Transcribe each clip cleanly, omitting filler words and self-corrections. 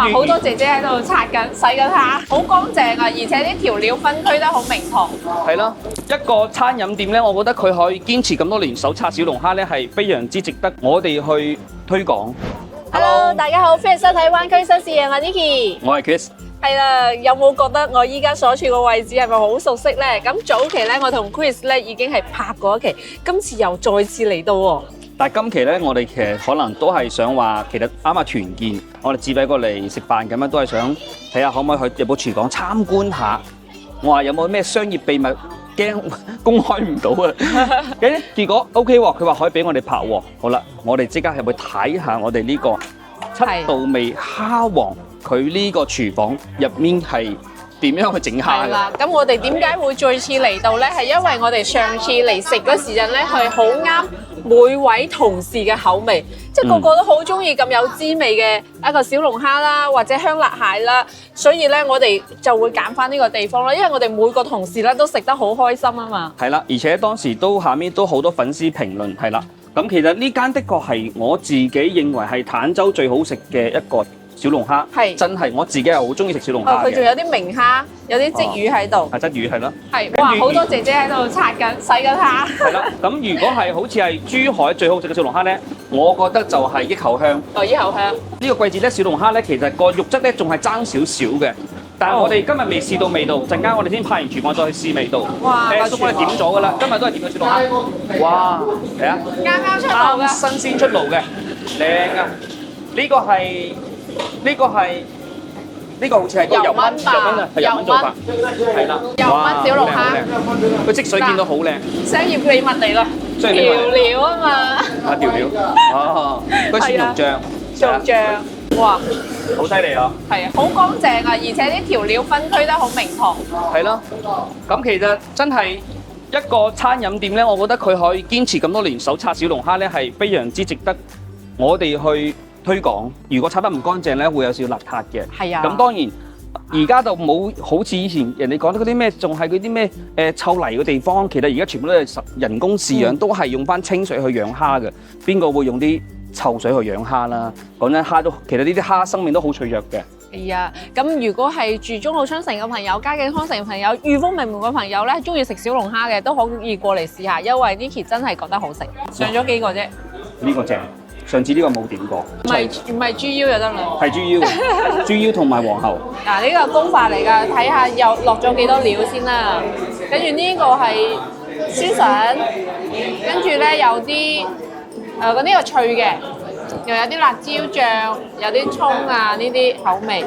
哇，好多姐姐喺度刷緊、洗緊蝦，好乾淨啊！而且啲調料分區得好明堂。係啦，一個餐飲店咧，我覺得佢可以堅持咁多年手刷小龍蝦咧，係非常之值得我哋去推廣。Hello，大家好，歡迎收睇灣區新視野，我係 Niki。我係 Chris。係啦，有冇覺得我依家所處個位置係咪好熟悉呢？咁早期咧，我同 Chris 咧已經係拍過一期，今次又再次嚟到喎。但係今期咧，我哋其實可能都係想話，其實啱啱團建，我哋自費過嚟食飯咁樣，都係想睇下可唔可以去入部廚房參觀下。我話有冇咩商業秘密驚公開唔到啊？結果 OK 喎，佢話可以俾我哋拍喎。好啦，我哋即刻入去睇下我哋呢個七道味蝦王。佢呢個廚房入面係點樣去整蝦嘅？係啦，咁我哋點解會再次嚟到呢？係因為我哋上次嚟食嗰時陣呢，係好啱每位同事嘅口味，即係個個都好中意咁有滋味嘅一個小龍蝦啦，或者香辣蟹啦，所以呢，我哋就會揀翻呢個地方啦，因為我哋每個同事咧都食得好開心啊嘛。係啦，而且當時都下面都好多粉絲評論，係啦。咁其實呢間的確係我自己認為係坦洲最好食嘅一個小龍蝦，係真係我自己係好中意食小龍蝦嘅。佢仲有啲明蝦，有啲鯽魚喺度。係鯽魚係咯。係哇，好多姐姐喺度刷緊、洗緊蝦。係啦，咁如果係好似係珠海最好食嘅小龍蝦咧，我覺得就係益口香。哦，益口香。呢個季節咧，小龍蝦咧其實個肉質咧仲係爭少少嘅，但係我哋今日未試到味道，陣間我哋先拍完廚房再去試味道。哇！都我哋點咗㗎啦，今日都係點咗小龍蝦。哇！嚟啊！啱出爐嘅。新鮮出爐嘅，靚啊！呢個好似係個油燜啊，係油燜做法，係啦，油燜小龍蝦，佢即水見到好靚，商業秘密嚟咯，調料啊嘛，啊調料，哦，嗰蒜蓉醬，做醬，哇，好犀利啊，係啊，好乾淨啊，而且啲調料分區得好明堂，係咯，咁其實真係一個餐飲店咧，我覺得佢可以堅持咁多年手刷小龍蝦咧，係非常之值得我哋去推廣。如果刷得唔乾淨咧，會有少少邋遢嘅。係啊。咁當然，而家就冇好似以前人哋講得嗰啲咩，仲係嗰啲咩臭泥嘅地方。其實而家全部都係人工飼養，都係用翻清水去養蝦嘅。邊個會用啲臭水去養蝦啦？講真，蝦都其實呢啲蝦生命都好脆弱嘅。係啊，咁如果係住中澳昌城嘅朋友、嘉景康城嘅朋友、裕豐名門嘅朋友咧，中意食小龍蝦嘅都可以過嚟試下，因為 Niki 真係覺得好食。上咗幾個啫？呢個正。上次呢個冇點過，唔係豬腰就得啦，係豬腰，豬腰同埋皇后。嗱呢個功法嚟㗎，睇下又落咗幾多料先啦。跟住呢個係酸筍，跟住咧有啲呢個脆嘅，又有啲辣椒醬，有啲葱啊呢啲口味。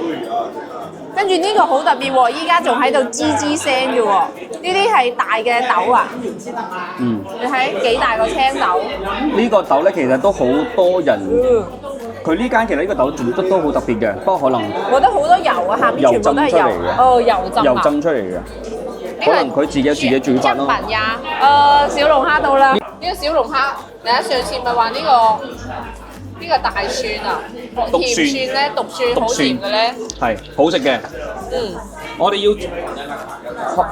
跟住呢個好特別喎，依家仲喺度吱吱聲嘅喎，呢啲係大嘅豆啊。嗯。你睇幾大個青豆？呢個豆咧其實都好多人。佢呢間其實呢個豆做得都好特別嘅，不過可能。我覺得好多油啊，下面全部都係油。哦，油浸啊。油浸出嚟嘅。可能佢自己煮法咯。一品呀，小龍蝦到啦。呢個小龍蝦，你睇上次咪話呢個大蒜啊，甜蒜咧，毒蒜好甜嘅咧，係好食嘅。嗯，我哋要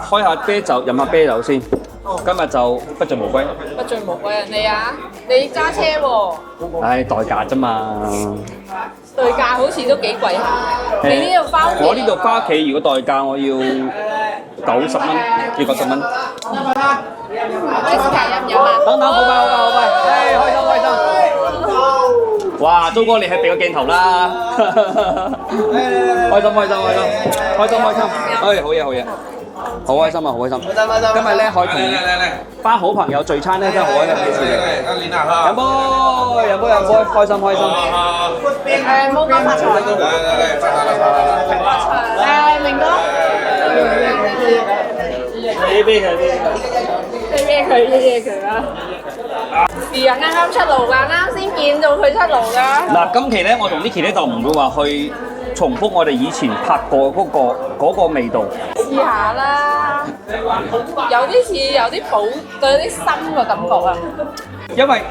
開下啤酒，飲下啤酒先。今日就不醉無歸。不醉無歸啊！你啊，你揸車喎。唉，代駕啫嘛。代駕好似都幾貴下。你呢度翻屋企？我呢度翻屋企，如果代駕我要90蚊，要90蚊。Jessica飲唔飲啊？等，好快，唉，開心。哇，租哥你係俾個鏡頭啦，開心，唉，好嘢，好開心啊，好開心。今日咧可以同班好朋友聚餐咧，真係好開心嘅事嚟。飲杯，開心。冇咁發財。明哥。啤佢啊！是啊，啱啱出爐㗎，啱先見到佢出爐㗎。嗱，今期咧，我同 Niki 咧就唔會話去重複我哋以前拍過嗰個味道。試下啦，有啲似有啲補對有啲深嘅感覺啊。因為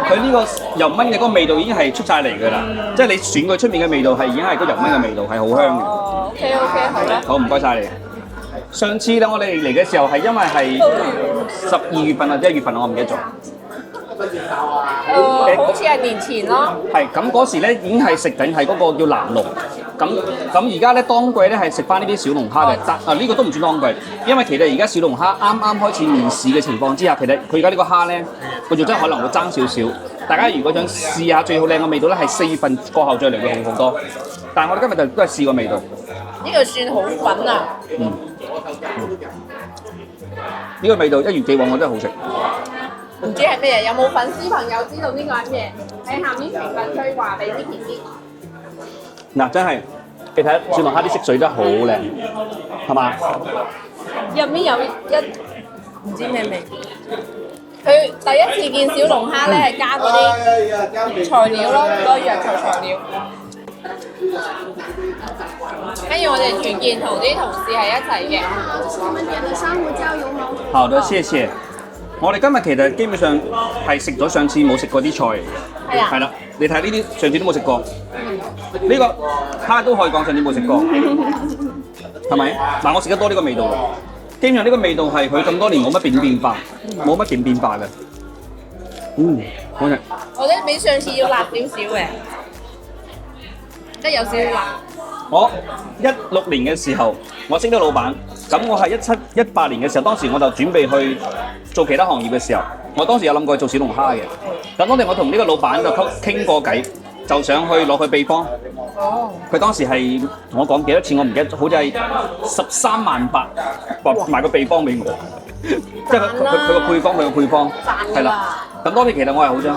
佢呢個油燜嘅嗰個味道已經係出晒嚟㗎啦，即係你選佢出面嘅味道係已經係個油燜嘅味道，係好香嘅。哦，OK，好啦。好，唔該晒你。上次咧，我哋嚟嘅時候係因為係12月份或者1月份，我唔記得咗。好似係年前咯。係咁嗰時咧已經係食緊係嗰個叫藍龍。咁而家咧當季咧係食翻呢啲小龍蝦嘅，但呢個都唔算當季，因為其實而家小龍蝦啱啱開始面市嘅情況之下，其實佢而家呢個蝦咧個肉質可能會爭少少。大家如果想試下最好靚嘅味道咧，係4份過後再嚟會好好多。但係我哋今日就都係試個味道。呢個算好粉啊！呢個味道一如既往，我真係好食。唔知係咩嘢？有冇粉絲朋友知道呢個係咩？喺下面評論區話俾啲片啲。嗱，真係你睇小龍蝦啲色水真係好靚，係嘛？入面有一唔知咩味。佢第一次見小龍蝦咧，係加嗰啲材料咯，嗰個藥材料。跟住我哋團建同啲同事係一齊嘅。我們點的珊瑚礁油芒。好的，謝謝。我哋今日其實基本上係食咗上次冇食過啲菜嚟嘅。係啊。係啦，你睇呢啲上次都冇食過。呢個蝦都可以講上次冇食過，係咪？嗱，我食得多呢個味道啦。基本上呢個味道係佢咁多年冇乜變化，冇乜點變化嘅。好食。我覺得比上次要辣少少嘅，即係有少少辣。我16年嘅時候，我識咗老闆，咁我係17、18年嘅時候，當時我就準備去做其他行業嘅時候，我當時有諗過去做小龍蝦嘅。咁當時我同呢個老闆就傾過偈，就想去攞佢秘方。佢當時係同我講幾多錢，我唔記得，好似係13.8萬買個秘方俾我，即係佢個配方，係啦。咁當時其實我係好想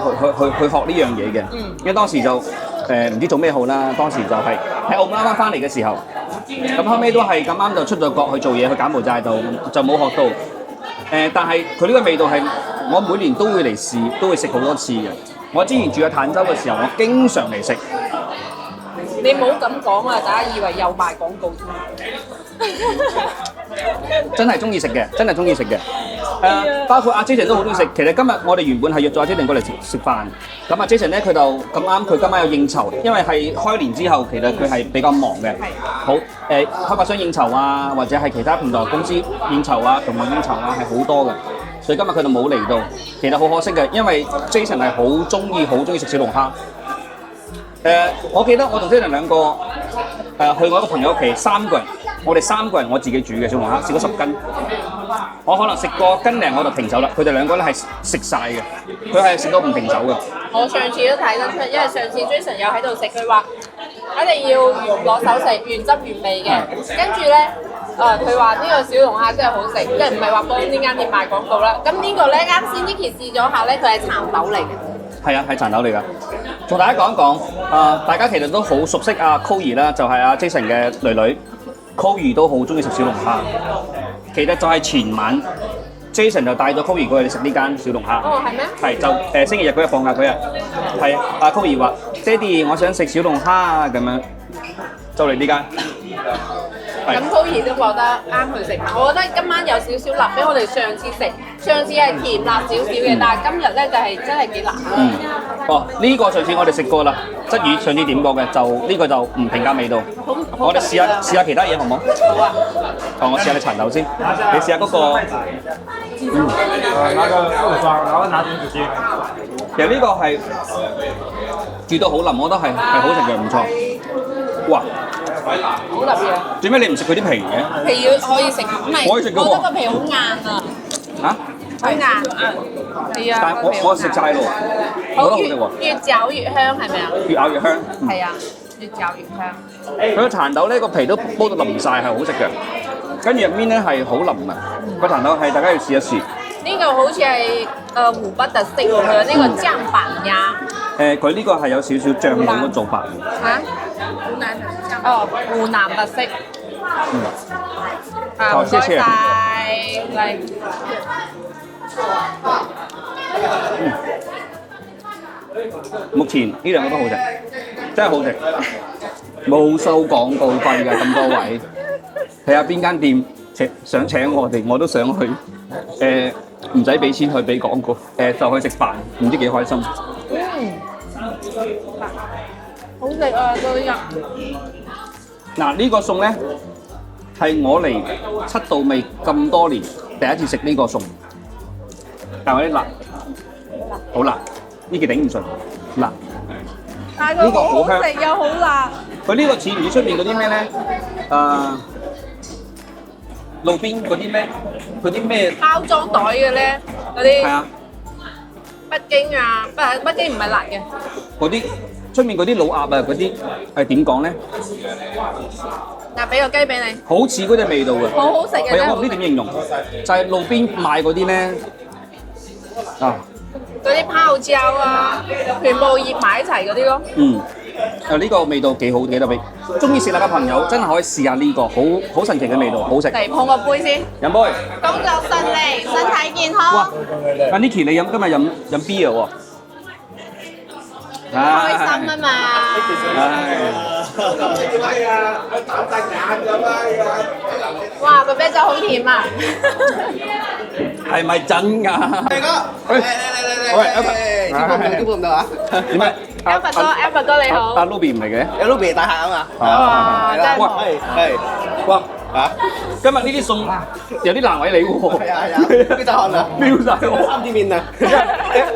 去學呢樣嘢嘅，因為當時就唔知做咩好啦。當時就係喺澳門啱啱翻嚟嘅時候，咁後尾都係咁啱就出咗國去做嘢，去柬埔寨度就冇學到。但係佢呢個味道係我每年都會嚟試，都會食好多次嘅。我之前住喺坦洲嘅時候，我經常嚟食。你唔好咁講啊！大家以為又賣廣告添。真係中意食嘅，真係中意食嘅。包括阿 Jason 都好中意食。其實今日我哋原本係約咗阿 Jason 過嚟食飯。咁阿 Jason 咧，佢就咁啱，佢今晚有應酬，因為係開年之後，其實佢係比較忙嘅。好開發商應酬啊，或者係其他平台公司應酬啊，同埋應酬啊，係好多嘅。所以今日佢就冇嚟到，其實好可惜嘅，因為 Jason 係好中意食小龍蝦。我記得我同 Jason 兩個去我一個朋友屋企，3個人，我哋3個人我自己煮嘅小龍蝦，食咗10斤。我可能食過斤零我就停手啦，佢哋兩個咧係食晒嘅，佢係食到唔停手嘅。我上次都睇得出，因為上次 Jason 有喺度食，佢話一定要攞手食，原汁原味嘅。跟住咧，佢話呢個小龍蝦真係好食，即係唔係話幫呢間店賣廣告啦。咁呢個咧啱先 Niki 試咗下咧，佢係蠶豆嚟嘅。係啊，係蠶豆嚟㗎。同大家講一講，大家其實都好熟悉阿 Chloe 啦，就係阿 Jason 嘅女女。Chloe 都好中意食小龍蝦。其實就係前晚 Jason 就帶咗 Chloe 過去食呢間小龍蝦。哦，係咩？係就星期日嗰日放假嗰日，係阿 Chloe 話：爹哋，我想食小龍蝦啊咁樣，就嚟呢間。咁 Chloe 都覺得啱佢食，我覺得今晚有少少辣，比我哋上次食，上次係甜辣少少嘅，但係今日咧就係真係幾辣。哦，呢個上次我哋食過啦，鯽魚上次點過嘅，就呢個就唔評價味道。我哋試下其他嘢好唔好？好啊。我試下你蠶豆先，你試下嗰個。拿個肉霜，然後拿點子先。其實呢個係煮到好腍，我覺得係好食嘅，唔錯。哇！好特別啊！點解你唔食佢啲皮嘅？皮要可以食，唔係，可以食嘅喎。我覺得個皮好硬啊！嚇？好硬，係啊。但係我食晒咯，我覺得好食喎。越嚼越香係咪啊？越咬越香。係啊，越嚼越香。佢個蠶豆咧個皮都煲到腍晒，係好食嘅。跟住入面咧係好腍啊！個蠶豆係大家要試一試。呢個好似係湖北特色喎，佢呢個醬板鴨。佢呢個係有少少醬料嘅做法。嚇？湖南哦，湖南特色。唔該晒，嚟。目前呢兩個都好食，真係好食，冇收廣告費㗎，咁多位。睇下邊間店想請我哋，我都想去。唔使俾錢去俾廣告，就去食飯，唔知幾開心。好食啊！都入。嗱，呢個餸咧係我嚟七道味咁多年第一次食呢個餸，但係有啲辣，好辣，呢個頂唔順，辣。但係佢好好食又好辣。佢呢個似唔似出面嗰啲咩咧？路邊嗰啲咩？嗰啲咩？包裝袋嘅咧，嗰啲係啊，北京啊，北京唔係辣嘅。嗰啲出面嗰啲老鴨啊，嗰啲係點講咧？嗱，俾個雞俾你，好似嗰隻味道嘅，好好食嘅係啊，真係我唔知點形容，就係路邊賣嗰啲咧啊，嗰啲泡椒啊，全部醃埋一齊嗰啲咯。嗯，呢個味道幾好幾特別，中意食辣嘅朋友真係可以試下呢個，好神奇嘅味道，好食。嚟碰個杯先，飲杯。工作順利，身體健康。哇！阿 Niki 你今日飲 beer 喎，開心啊嘛！哇，個啤酒好甜啊！係咪真㗎？大哥，喂，基本唔得啊！點解 Albert 哥你好。阿 Ruby 唔嚟嘅？有 Ruby 大客啊嘛！哇，真係哇係哇！啊！今日呢啲餸有啲難為你喎。係啊係啊，邊就汗啊！飆晒我。三啲面啊！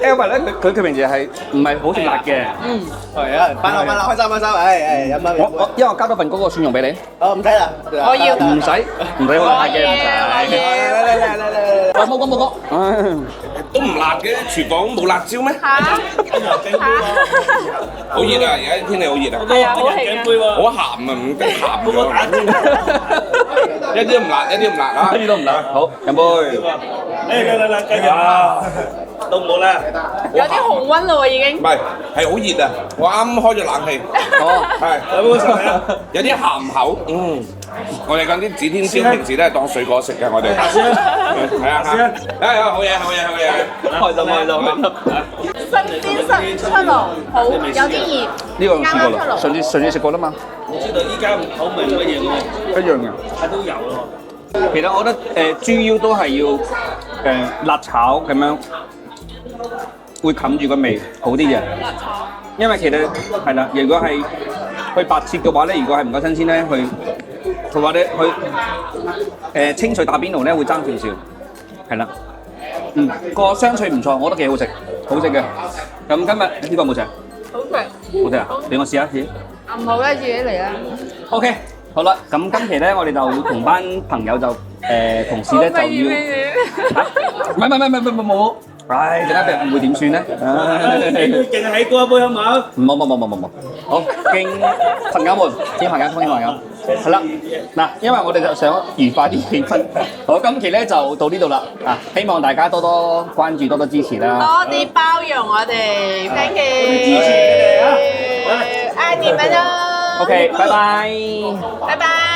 Albert 咧，佢平時係唔係好食辣嘅？嗯，係啊！快樂快樂，開心開心！飲啊！因為我加多份嗰個蒜蓉俾你。哦，唔使啦，我要唔使好辣嘅，唔使。嚟！冇講。都唔辣嘅，廚房冇辣椒咩？嚇好熱啊！而家天氣好熱啊！係啊，好興啊！好鹹啊，唔得鹹咗。一啲都唔辣，一啲都唔辣啊！一啲都唔辣。好，飲杯。嚟，繼續啊！到我啦。有啲紅溫咯喎，已經唔。係，係好熱啊！我啱開咗冷氣，哦，係有冇食啊？有啲鹹口。我哋嗰啲指天椒平時都係當水果食嘅，我哋。係啊，好嘢，開心。新鮮出爐，好有啲熱。呢個我試過啦，啱啱出爐上次食過啦嘛，我知道依家口味乜嘢喎，一樣嘅。都有咯。其實我覺得豬腰都係要辣炒咁樣，會冚住個味好啲嘅。辣炒。因為其實係啦，如果係去白切嘅話咧，如果係唔夠新鮮咧，佢話咧去清水打邊爐咧會爭少少，係啦。個香脆唔錯，我覺得幾好食，好食嘅。咁今日呢個冇食，好食。好食啊！俾我試下先。唔好咧，自己嚟啦。 OK，好啦，咁今期咧我哋就同班朋友就同事咧就要，唔係冇，唉，陣間俾人誤會點算咧？勁係過一杯好冇？冇，好，敬朋友們，敬朋友，係啦，嗱，因為我哋就想愉快啲氣氛，好，今期咧就到呢度啦，啊，希望大家多多關注，多多支持啦。多啲包容我哋，thank you。支持你哋啊！愛你們哦。 OK，拜拜。拜拜。